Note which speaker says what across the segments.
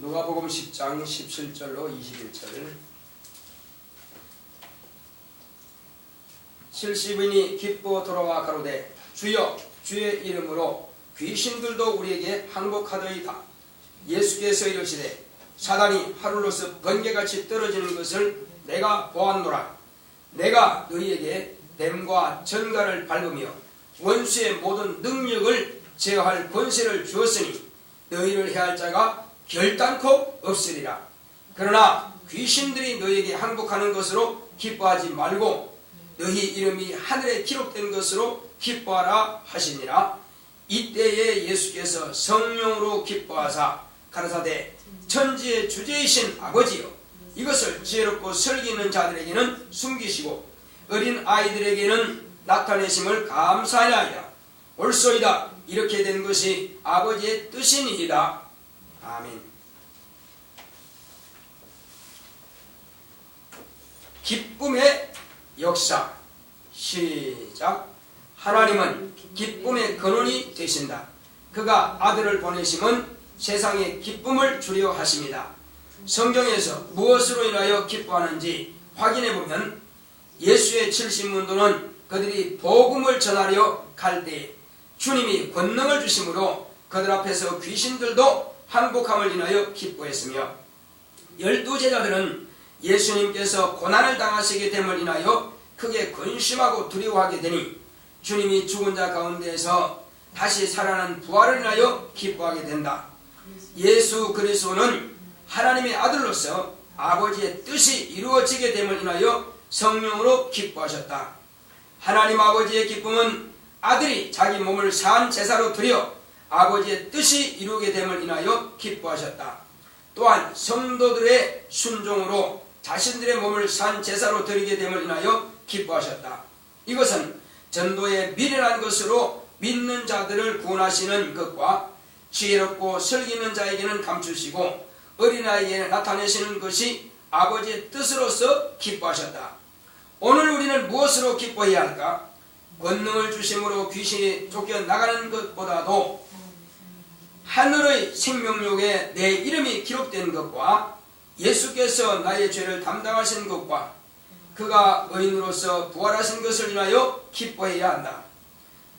Speaker 1: 누가복음 10장 17절로 21절. 70인이 기뻐 돌아와 가로되 주여 주의 이름으로 귀신들도 우리에게 항복하더이다. 예수께서 이르시되 사단이 하늘로서 번개같이 떨어지는 것을 내가 보았노라. 내가 너희에게 뱀과 전갈을 밟으며 원수의 모든 능력을 제어할 권세를 주었으니 너희를 해할 자가 결단코 없으리라. 그러나 귀신들이 너희에게 항복하는 것으로 기뻐하지 말고 너희 이름이 하늘에 기록된 것으로 기뻐하라 하시니라. 이때에 예수께서 성령으로 기뻐하사 가라사대 천지의 주제이신 아버지여 이것을 지혜롭고 설기 있는 자들에게는 숨기시고 어린 아이들에게는 나타내심을 감사하나이다. 옳소이다. 이렇게 된 것이 아버지의 뜻이니이다. 아멘. 기쁨의 역사. 시작. 하나님은 기쁨의 근원이 되신다. 그가 아들을 보내심은 세상에 기쁨을 주려 하십니다. 성경에서 무엇으로 인하여 기뻐하는지 확인해보면 예수의 70문도는 그들이 복음을 전하려 갈 때에 주님이 권능을 주심으로 그들 앞에서 귀신들도 항복함을 인하여 기뻐했으며 12제자들은 예수님께서 고난을 당하시게 됨을 인하여 크게 근심하고 두려워하게 되니 주님이 죽은 자 가운데에서 다시 살아난 부활을 인하여 기뻐하게 된다. 예수 그리스도는 하나님의 아들로서 아버지의 뜻이 이루어지게 됨을 인하여 성령으로 기뻐하셨다. 하나님 아버지의 기쁨은 아들이 자기 몸을 산 제사로 드려 아버지의 뜻이 이루게 됨을 인하여 기뻐하셨다. 또한 성도들의 순종으로 자신들의 몸을 산 제사로 드리게 됨을 인하여 기뻐하셨다. 이것은 전도에 미련한 것으로 믿는 자들을 구원하시는 것과 지혜롭고 설기 있는 자에게는 감추시고 어린아이에게 나타내시는 것이 아버지의 뜻으로서 기뻐하셨다. 오늘 우리는 무엇으로 기뻐해야 할까? 권능을 주심으로 귀신이 쫓겨나가는 것보다도 하늘의 생명록에 내 이름이 기록된 것과 예수께서 나의 죄를 담당하신 것과 그가 의인으로서 부활하신 것을 인하여 기뻐해야 한다.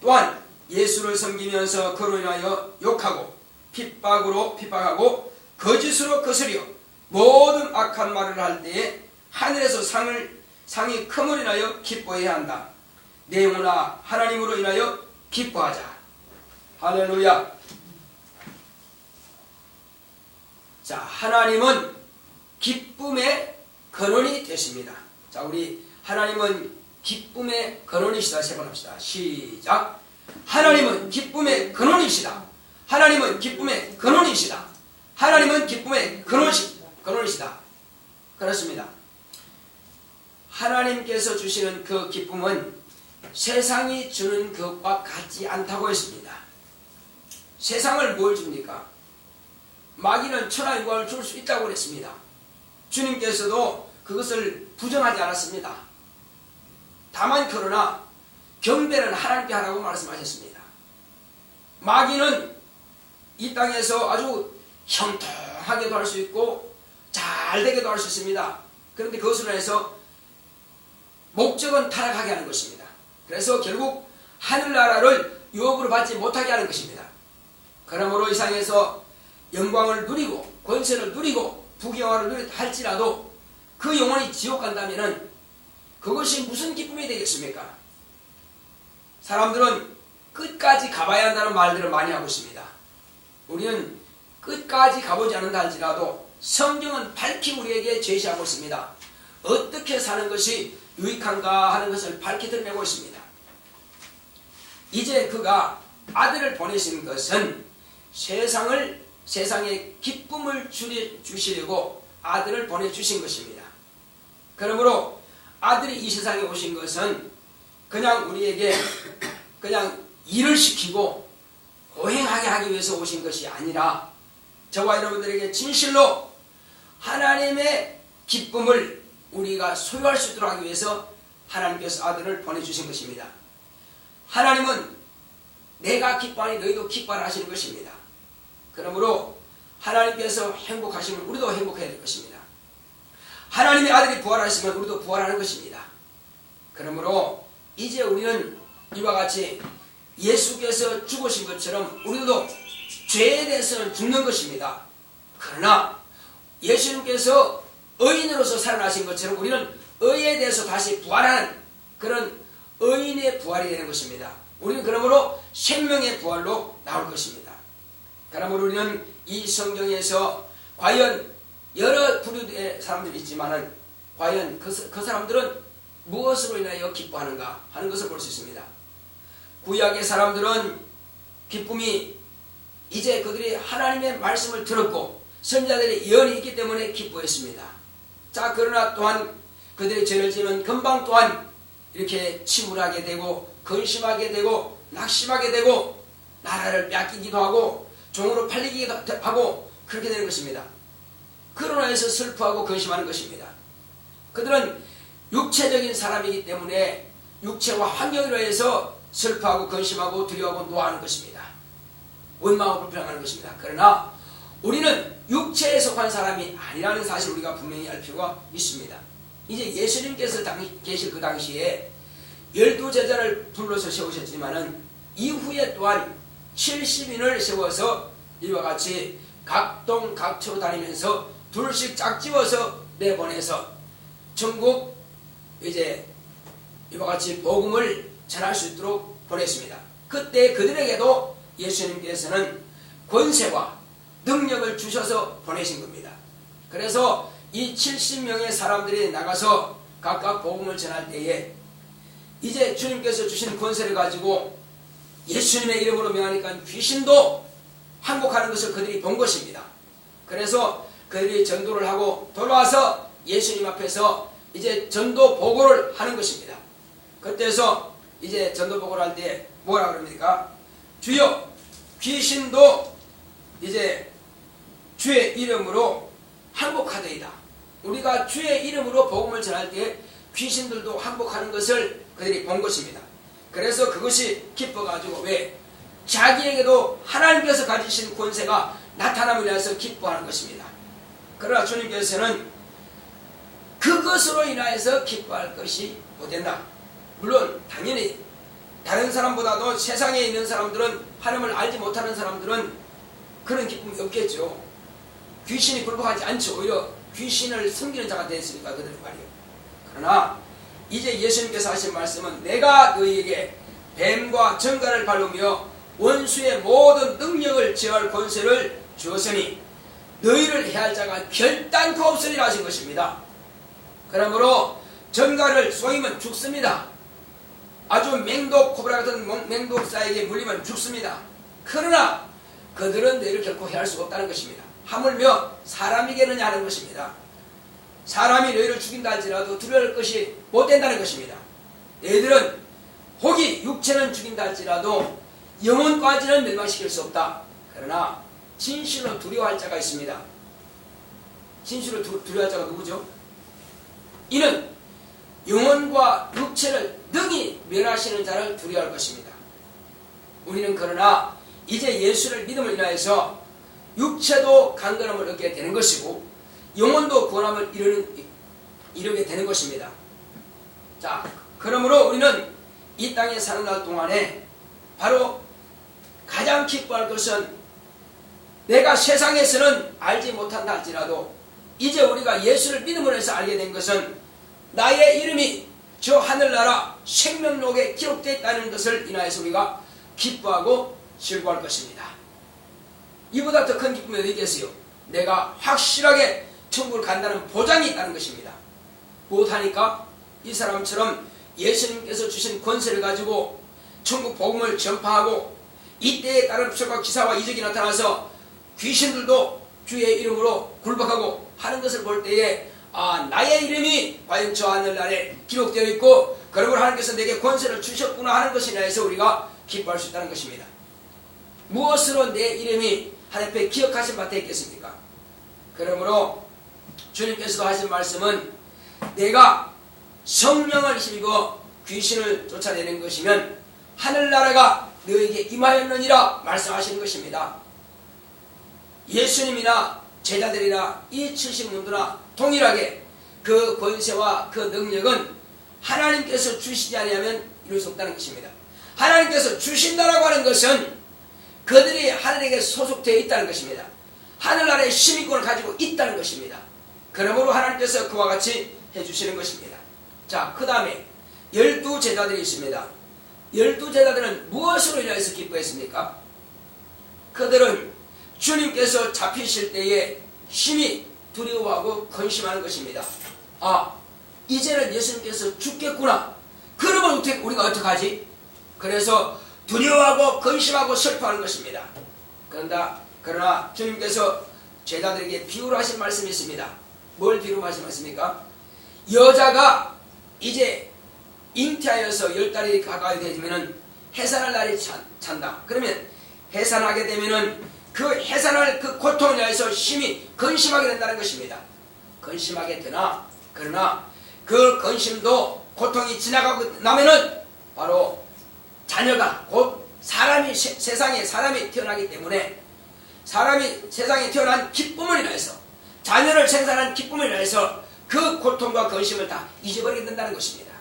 Speaker 1: 또한 예수를 섬기면서 그로 인하여 욕하고 핍박하고 거짓으로 거스려 모든 악한 말을 할 때에 하늘에서 상이 큼을 인하여 기뻐해야 한다. 내 영혼아 하나님으로 인하여 기뻐하자. 할렐루야. 자, 하나님은 기쁨의 근원이 되십니다. 자, 우리 하나님은 기쁨의 근원이시다. 세 번 합시다. 시작. 하나님은 기쁨의 근원이시다. 하나님은 기쁨의 근원이시다. 하나님은 기쁨의 근원이시다. 그렇습니다. 하나님께서 주시는 그 기쁨은 세상이 주는 것과 같지 않다고 했습니다. 세상을 뭘 줍니까? 마귀는 천하 영광을 줄 수 있다고 그랬습니다. 주님께서도 그것을 부정하지 않았습니다. 다만 그러나 경배는 하나님께 하라고 말씀하셨습니다. 마귀는 이 땅에서 아주 형통하게도 할 수 있고 잘되게도 할 수 있습니다. 그런데 그것으로 해서 목적은 타락하게 하는 것입니다. 그래서 결국 하늘나라를 유업으로 받지 못하게 하는 것입니다. 그러므로 이 세상에서 영광을 누리고 권세를 누리고 부귀영화를 누리다 할지라도 그 영혼이 지옥 간다면 그것이 무슨 기쁨이 되겠습니까? 사람들은 끝까지 가봐야 한다는 말들을 많이 하고 있습니다. 우리는 끝까지 가보지 않는다 할지라도 성경은 밝히 우리에게 제시하고 있습니다. 어떻게 사는 것이 유익한가 하는 것을 밝히 드러내고 있습니다. 이제 그가 아들을 보내신 것은 세상에 기쁨을 주시려고 아들을 보내주신 것입니다. 그러므로 아들이 이 세상에 오신 것은 그냥 우리에게 그냥 일을 시키고 고행하게 하기 위해서 오신 것이 아니라 저와 여러분들에게 진실로 하나님의 기쁨을 우리가 소유할 수 있도록 하기 위해서 하나님께서 아들을 보내주신 것입니다. 하나님은 내가 기뻐하니 너희도 기뻐하라 하시는 것입니다. 그러므로 하나님께서 행복하시면 우리도 행복해야 될 것입니다. 하나님의 아들이 부활하시면 우리도 부활하는 것입니다. 그러므로 이제 우리는 이와 같이 예수께서 죽으신 것처럼 우리도 죄에 대해서는 죽는 것입니다. 그러나 예수님께서 의인으로서 살아나신 것처럼 우리는 의에 대해서 다시 부활하는 그런 의인의 부활이 되는 것입니다. 우리는 그러므로 생명의 부활로 나올 것입니다. 그러므로 우리는 이 성경에서 과연 여러 부류의 사람들이 있지만은 과연 그 사람들은 무엇으로 인하여 기뻐하는가 하는 것을 볼 수 있습니다. 구약의 사람들은 기쁨이 이제 그들이 하나님의 말씀을 들었고 선지자들의 예언이 있기 때문에 기뻐했습니다. 자, 그러나 또한 그들이 죄를 지으면 금방 또한 이렇게 침울하게 되고 근심하게 되고 낙심하게 되고 나라를 뺏기기도 하고 종으로 팔리기도 하고 그렇게 되는 것입니다. 그러나 해서 슬퍼하고 근심하는 것입니다. 그들은 육체적인 사람이기 때문에 육체와 환경으로 해서 슬퍼하고 근심하고 두려워하고 노하는 것입니다. 원망하고 불평하는 것입니다. 그러나 우리는 육체에 속한 사람이 아니라는 사실을 우리가 분명히 알 필요가 있습니다. 이제 예수님께서 계실 그 당시에 12제자를 불러서 세우셨지만은 이후에 또한 70인을 세워서 이와 같이 각동 각처로 다니면서 둘씩 짝지어서 내보내서 전국 이제 이와 같이 복음을 전할 수 있도록 보냈습니다. 그때 그들에게도 예수님께서는 권세와 능력을 주셔서 보내신 겁니다. 그래서 이 70명의 사람들이 나가서 각각 복음을 전할 때에 이제 주님께서 주신 권세를 가지고 예수님의 이름으로 명하니까 귀신도 항복하는 것을 그들이 본 것입니다. 그래서 그들이 전도를 하고 돌아와서 예수님 앞에서 이제 전도 보고를 하는 것입니다. 그때서 이제 전도 보고를 할 때 뭐라 그럽니까? 주여, 귀신도 이제 주의 이름으로 항복하더이다. 우리가 주의 이름으로 복음을 전할 때 귀신들도 항복하는 것을 그들이 본 것입니다. 그래서 그것이 기뻐가지고 왜? 자기에게도 하나님께서 가지신 권세가 나타남으로 인해서 기뻐하는 것입니다. 그러나 주님께서는 그것으로 인하여서 기뻐할 것이 못된다. 물론 당연히 다른 사람보다도 세상에 있는 사람들은 하나님을 알지 못하는 사람들은 그런 기쁨이 없겠죠. 귀신이 굴복하지 않죠. 오히려 귀신을 섬기는 자가 되었으니까 그들은 말이에요. 그러나 이제 예수님께서 하신 말씀은 내가 너희에게 뱀과 정갈을 밟으며 원수의 모든 능력을 제어할 권세를 주었으니 너희를 해할 자가 결단코 없으리라 하신 것입니다. 그러므로 정갈을 쏘이면 죽습니다. 아주 맹독 코브라 같은 맹독사에게 물리면 죽습니다. 그러나 그들은 너희를 결코 해할 수가 없다는 것입니다. 하물며 사람이겠느냐 하는 것입니다. 사람이 너희를 죽인다 할지라도 두려울 것이 못 된다는 것입니다. 너희들은 혹이 육체는 죽인다 할지라도 영혼까지는 멸망시킬 수 없다. 그러나 진실로 두려워할 자가 있습니다. 진실로 두려워할 자가 누구죠? 이는 영혼과 육체를 능히 멸하시는 자를 두려워할 것입니다. 우리는 그러나 이제 예수를 믿음을 인하여서 육체도 강건함을 얻게 되는 것이고 영혼도 구원함을 이루게 되는 것입니다. 자, 그러므로 우리는 이 땅에 사는 날 동안에 바로 가장 기뻐할 것은 내가 세상에서는 알지 못한다 할지라도 이제 우리가 예수를 믿음으로 해서 알게 된 것은 나의 이름이 저 하늘나라 생명록에 기록되어 있다는 것을 인하여서 우리가 기뻐하고 즐거워할 것입니다. 이보다 더 큰 기쁨이 어디 있겠어요? 내가 확실하게 천국을 간다는 보장이 있다는 것입니다. 무엇하니까? 이 사람처럼 예수님께서 주신 권세를 가지고 천국 복음을 전파하고 이때에 따른 표적과 기사와 이적이 나타나서 귀신들도 주의 이름으로 굴복하고 하는 것을 볼 때에 나의 이름이 과연 저 하늘날에 기록되어 있고 그러므로 하나님께서 내게 권세를 주셨구나 하는 것이나 해서 우리가 기뻐할 수 있다는 것입니다. 무엇으로 내 이름이 하나님 앞에 기억하신 바 되겠습니까? 그러므로 주님께서도 하신 말씀은 내가 성령을 힘입어 귀신을 쫓아내는 것이면 하늘나라가 너에게 임하였느니라 말씀하시는 것입니다. 예수님이나 제자들이나 이 70문도나 동일하게 그 권세와 그 능력은 하나님께서 주시지 아니하면 이룰 수 없다는 것입니다. 하나님께서 주신다라고 하는 것은 그들이 하늘에게 소속되어 있다는 것입니다. 하늘나라의 시민권을 가지고 있다는 것입니다. 그러므로 하나님께서 그와 같이 해주시는 것입니다. 자, 그 다음에 12제자들이 있습니다. 12제자들은 무엇으로 인해서 기뻐했습니까? 그들은 주님께서 잡히실 때에 심히 두려워하고 근심하는 것입니다. 아, 이제는 예수님께서 죽겠구나. 그러면 우리가 어떡하지? 그래서 두려워하고 근심하고 슬퍼하는 것입니다. 그러나 주님께서 제자들에게 비유로 하신 말씀이 있습니다. 뭘 비유로 하신 말씀입니까? 여자가 이제 잉태하여서 10달이 가까이 되면 해산할 날이 찬다. 그러면 해산하게 되면은 그 해산할 그 고통에 대해서 심히 근심하게 된다는 것입니다. 근심하게 되나, 그러나 그 근심도 고통이 지나가고 나면은 바로 자녀가 곧 세상에 사람이 태어나기 때문에 사람이 세상에 태어난 기쁨을 인해서 자녀를 생산한 기쁨을 인해서 그 고통과 근심을 다 잊어버리게 된다는 것입니다.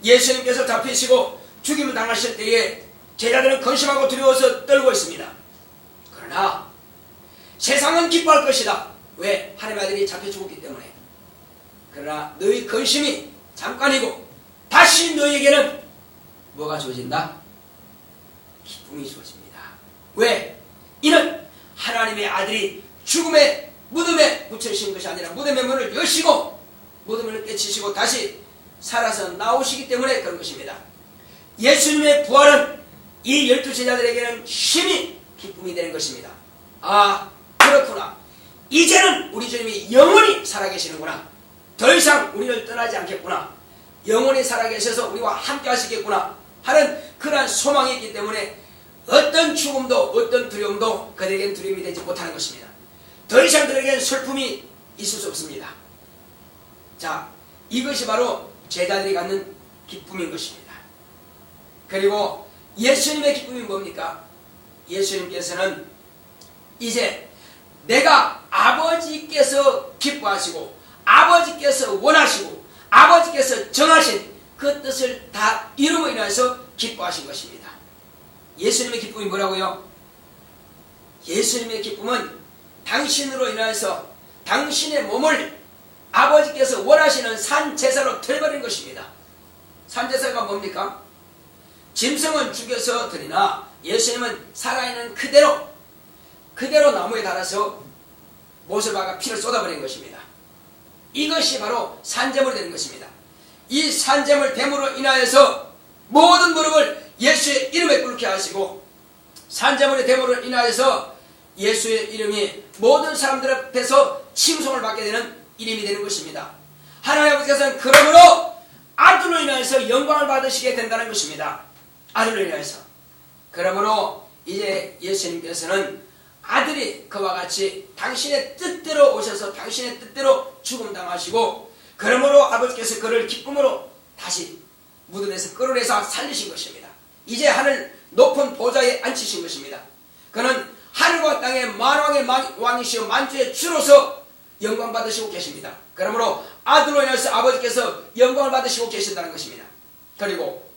Speaker 1: 예수님께서 잡히시고 죽임을 당하실 때에 제자들은 근심하고 두려워서 떨고 있습니다. 그러나 세상은 기뻐할 것이다. 왜? 하나님의 아들이 잡혀 죽었기 때문에. 그러나 너희 근심이 잠깐이고 다시 너희에게는 뭐가 주어진다? 기쁨이 주어집니다. 왜? 이는 하나님의 아들이 죽음의 무덤에 묻혀지신 것이 아니라 무덤의 문을 여시고 무덤을 깨치시고 다시 살아서 나오시기 때문에 그런 것입니다. 예수님의 부활은 이 12제자들에게는 심히 기쁨이 되는 것입니다. 아, 그렇구나. 이제는 우리 주님이 영원히 살아계시는구나. 더 이상 우리를 떠나지 않겠구나. 영원히 살아계셔서 우리와 함께 하시겠구나 하는 그러한 소망이 있기 때문에 어떤 죽음도 어떤 두려움도 그들에게는 두려움이 되지 못하는 것입니다. 더 이상 그들에게는 슬픔이 있을 수 없습니다. 자, 이것이 바로 제자들이 갖는 기쁨인 것입니다. 그리고 예수님의 기쁨이 뭡니까? 예수님께서는 이제 내가 아버지께서 기뻐하시고 아버지께서 원하시고 아버지께서 정하신 그 뜻을 다 이루므로 인해서 기뻐하신 것입니다. 예수님의 기쁨이 뭐라고요? 예수님의 기쁨은 당신으로 인해서 당신의 몸을 아버지께서 원하시는 산제사로 드려버린 것입니다. 산제사가 뭡니까? 짐승은 죽여서 드리나 예수님은 살아있는 그대로 나무에 달아서 못을 박아 피를 쏟아버린 것입니다. 이것이 바로 산제물이 되는 것입니다. 이 산제물 됨으로 인하여서 모든 무릎을 예수의 이름에 꿇게 하시고 산제물의 됨으로 인하여서 예수의 이름이 모든 사람들 앞에서 칭송을 받게 되는 이름이 되는 것입니다. 하나님 아버지께서는 그러므로 아들로 인하여서 영광을 받으시게 된다는 것입니다. 아들로 인하여서. 그러므로 이제 예수님께서는 아들이 그와 같이 당신의 뜻대로 오셔서 당신의 뜻대로 죽음당하시고 그러므로 아버지께서 그를 기쁨으로 다시 무덤에서 끌어내서 살리신 것입니다. 이제 하늘 높은 보좌에 앉히신 것입니다. 그는 하늘과 땅의 만왕의 왕이시오 만주의 주로서 영광 받으시고 계십니다. 그러므로 아들로 인해서 아버지께서 영광을 받으시고 계신다는 것입니다. 그리고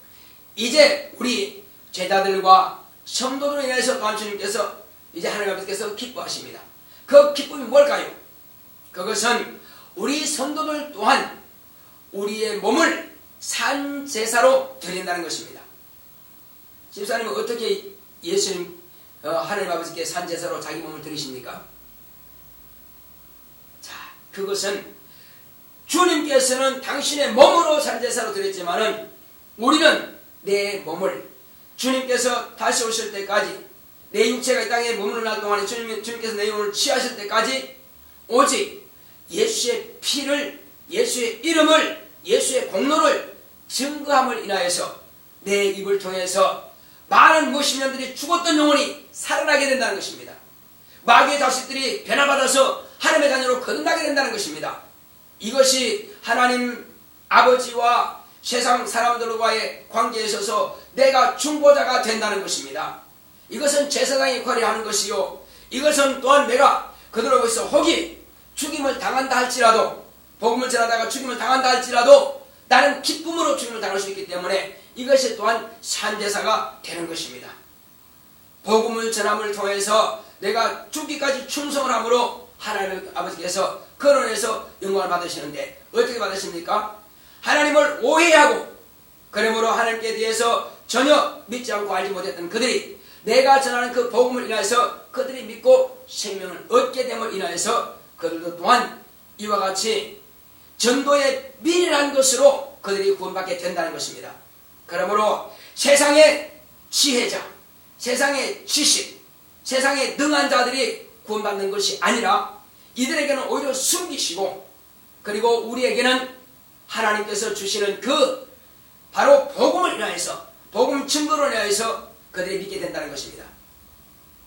Speaker 1: 이제 우리 제자들과 성도들로 인해서 또한 주님께서 이제 하나님 아버지께서 기뻐하십니다. 그 기쁨이 뭘까요? 그것은 우리 성도들 또한 우리의 몸을 산제사로 드린다는 것입니다. 집사님은 어떻게 예수님 하나님 아버지께 산제사로 자기 몸을 드리십니까? 자, 그것은 주님께서는 당신의 몸으로 산제사로 드렸지만은 우리는 내 몸을 주님께서 다시 오실 때까지 내 육체가 이 땅에 머무르는 동안에 주님께서 내 영혼을 취하실 때까지 오직 예수의 피를 예수의 이름을 예수의 공로를 증거함을 인하여서 내 입을 통해서 많은 몇십 년들이 죽었던 영혼이 살아나게 된다는 것입니다. 마귀의 자식들이 변화받아서 하나님의 자녀로 거듭나게 된다는 것입니다. 이것이 하나님 아버지와 세상 사람들과의 관계에 있어서 내가 중보자가 된다는 것입니다. 이것은 제사장의 역할을 하는 것이요 이것은 또한 내가 그들로부터 혹이 죽임을 당한다 할지라도, 복음을 전하다가 죽임을 당한다 할지라도 나는 기쁨으로 죽임을 당할 수 있기 때문에 이것이 또한 산제사가 되는 것입니다. 복음을 전함을 통해서 내가 죽기까지 충성을 함으로 하나님 아버지께서 거론해서 영광을 받으시는데, 어떻게 받으십니까? 하나님을 오해하고 그러므로 하나님께 대해서 전혀 믿지 않고 알지 못했던 그들이 내가 전하는 그 복음을 인하여서 그들이 믿고 생명을 얻게 됨을 인하여서 그들도 또한 이와 같이 전도의 미련한 것으로 그들이 구원받게 된다는 것입니다. 그러므로 세상의 지혜자, 세상의 지식, 세상에 능한 자들이 구원받는 것이 아니라 이들에게는 오히려 숨기시고, 그리고 우리에게는 하나님께서 주시는 그 바로 복음을 인하여서, 복음 증거로 인하여서 그들이 믿게 된다는 것입니다.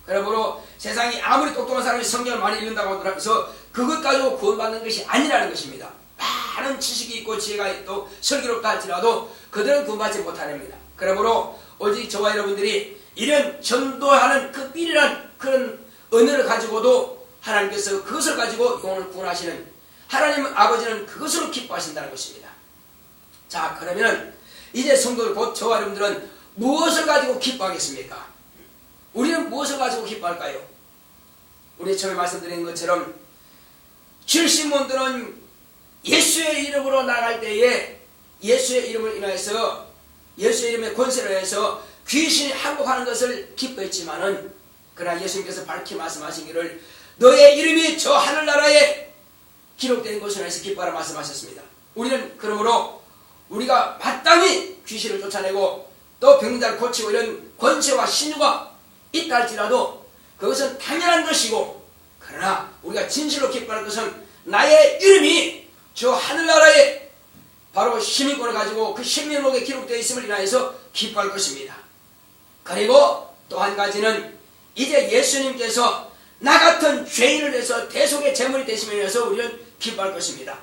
Speaker 1: 그러므로 세상이 아무리 똑똑한 사람이 성경을 많이 읽는다고 하더라도 그것 가지고 구원받는 것이 아니라는 것입니다. 많은 지식이 있고 지혜가 있고 슬기롭다 할지라도 그들은 구원받지 못합니다. 그러므로 오직 저와 여러분들이 이런 전도하는 그 삐리란 그런 은혜를 가지고도 하나님께서 그것을 가지고 영혼을 구원하시는 하나님 아버지는 그것으로 기뻐하신다는 것입니다. 자, 그러면 이제 성도들 곧 저와 여러분들은 무엇을 가지고 기뻐하겠습니까? 우리는 무엇을 가지고 기뻐할까요? 우리 처음에 말씀드린 것처럼 질신문들은 예수의 이름으로 나갈 때에 예수의 이름을 인하여서, 예수의 이름의 권세를 인해서 귀신이 항복하는 것을 기뻐했지만은, 그러나 예수님께서 밝히 말씀하시기를 너의 이름이 저 하늘나라에 기록된 것을 해서 기뻐하라 말씀하셨습니다. 우리는 그러므로 우리가 마땅히 귀신을 쫓아내고 또 병자를 고치고 이런 권세와 신유가 있다 할지라도 그것은 당연한 것이고, 그러나 우리가 진실로 기뻐할 것은 나의 이름이 저 하늘나라에 바로 시민권을 가지고 그 생명록에 기록되어 있음을 인하여서 기뻐할 것입니다. 그리고 또 한 가지는 이제 예수님께서 나 같은 죄인을 해서 대속의 제물이 되심에 의해서 우리는 기뻐할 것입니다.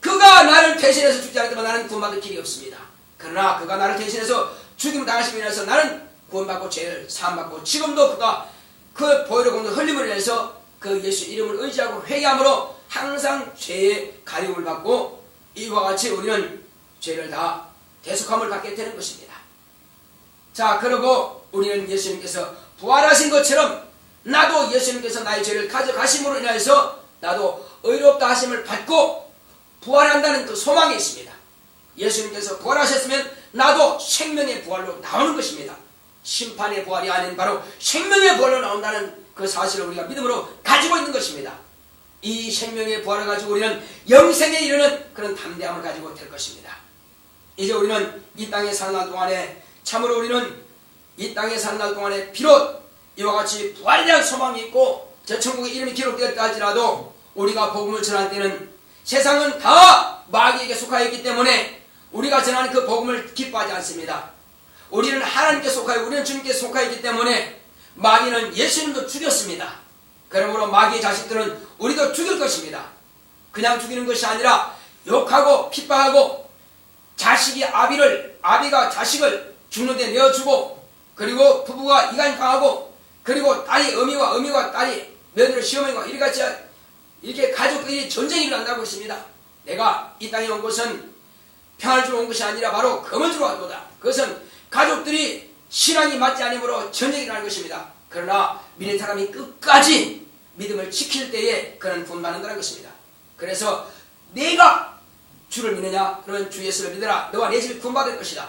Speaker 1: 그가 나를 대신해서 죽지 않았다면 나는 구원받을 길이 없습니다. 그러나 그가 나를 대신해서 죽임을 당하심에 의해서 나는 구원받고 죄를 사함받고, 지금도 그가 그 보혈의 공로 흘림을 인해서 그 예수 이름을 의지하고 회개함으로 항상 죄의 가림을 받고 이와 같이 우리는 죄를 다 대속함을 받게 되는 것입니다. 자, 그리고 우리는 예수님께서 부활하신 것처럼 나도 예수님께서 나의 죄를 가져가심으로 인하여서 나도 의롭다 하심을 받고 부활한다는 그 소망이 있습니다. 예수님께서 부활하셨으면 나도 생명의 부활로 나오는 것입니다. 심판의 부활이 아닌 바로 생명의 부활로 나온다는 그 사실을 우리가 믿음으로 가지고 있는 것입니다. 이 생명의 부활을 가지고 우리는 영생에 이르는 그런 담대함을 가지고 될 것입니다. 이제 우리는 이 땅에 사는 날 동안에, 참으로 우리는 이 땅에 사는 날 동안에 비록 이와 같이 부활에 대한 소망이 있고 저 천국의 이름이 기록되었다 할지라도 우리가 복음을 전할 때는 세상은 다 마귀에게 속하여 있기 때문에 우리가 전하는 그 복음을 기뻐하지 않습니다. 우리는 하나님께 속하여, 우리는 주님께 속하여 있기 때문에 마귀는 예수님도 죽였습니다. 그러므로 마귀의 자식들은 우리도 죽일 것입니다. 그냥 죽이는 것이 아니라 욕하고 핍박하고, 자식이 아비가 자식을 죽는데 내어주고, 그리고 부부가 이간당하고, 그리고 딸이 어미와 딸이 며느리 시어머니와 이같이 이렇게 가족들이 전쟁이 일어난다고 했습니다. 내가 이 땅에 온 것은 평안을 주러 온 것이 아니라 바로 검을 주러 왔도다. 그것은 가족들이 신앙이 맞지 않으므로 전쟁이 일어나는 것입니다. 그러나 믿는 사람이 끝까지 믿음을 지킬 때에 그는 구원받는다는 것입니다. 그래서 내가 주를 믿느냐? 그러면 주 예수를 믿으라. 너와 내 집이 구원받을 것이다.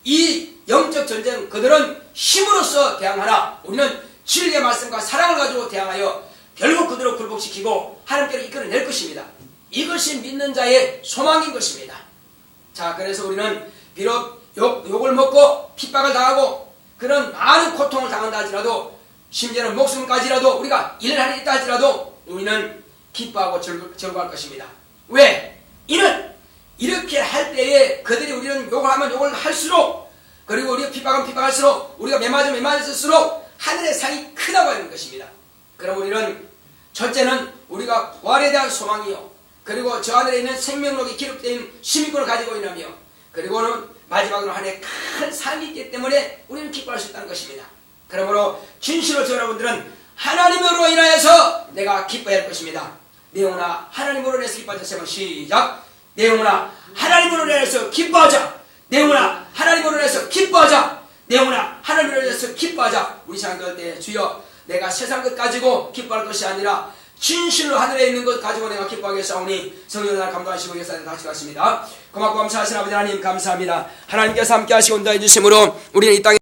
Speaker 1: 이 영적 전쟁, 그들은 힘으로써 대항하나 우리는 진리의 말씀과 사랑을 가지고 대항하여 결국 그들을 굴복시키고 하나님께로 이끌어낼 것입니다. 이것이 믿는 자의 소망인 것입니다. 자, 그래서 우리는 비록 욕을 먹고 핍박을 당하고 그런 많은 고통을 당한다 할지라도, 심지어는 목숨까지라도 우리가 일을 있다 할지라도 우리는 기뻐하고 즐거워할 것입니다. 왜? 이는 이렇게 할 때에 그들이 우리는 욕을 하면 욕을 할수록, 그리고 우리가 핍박하면 핍박할수록, 우리가 매맞으면 매맞을수록 하늘의 상이 크다고 하는 것입니다. 그럼 우리는 첫째는 우리가 부활에 대한 소망이요, 그리고 저 하늘에 있는 생명록이 기록된 시민권을 가지고 있으며, 그리고는 마지막으로 하나의 큰 삶이 있기 때문에 우리는 기뻐할 수 있다는 것입니다. 그러므로 진실로 저 여러분들은 하나님으로 인하여서 내가 기뻐해야 할 것입니다. 내 영혼아 하나님으로 인해서 기뻐하자. 세 번 시작. 내 영혼아 하나님으로 인해서 기뻐하자. 내 영혼아 하나님으로 인해서 기뻐하자. 내 영혼아 하나님으로 인해서 기뻐하자. 우리 시간 그럴 때 주여 내가 세상 것 가지고 기뻐할 것이 아니라 진실로 하늘에 있는 것 가지고 내가 기뻐하겠사오니 성령을 날 감동하시고 계사는 같이 갔습니다. 고맙고 감사하신 아버지 하나님 감사합니다. 하나님께서 함께 하시고 온다 해주심으로 우리는 이 땅에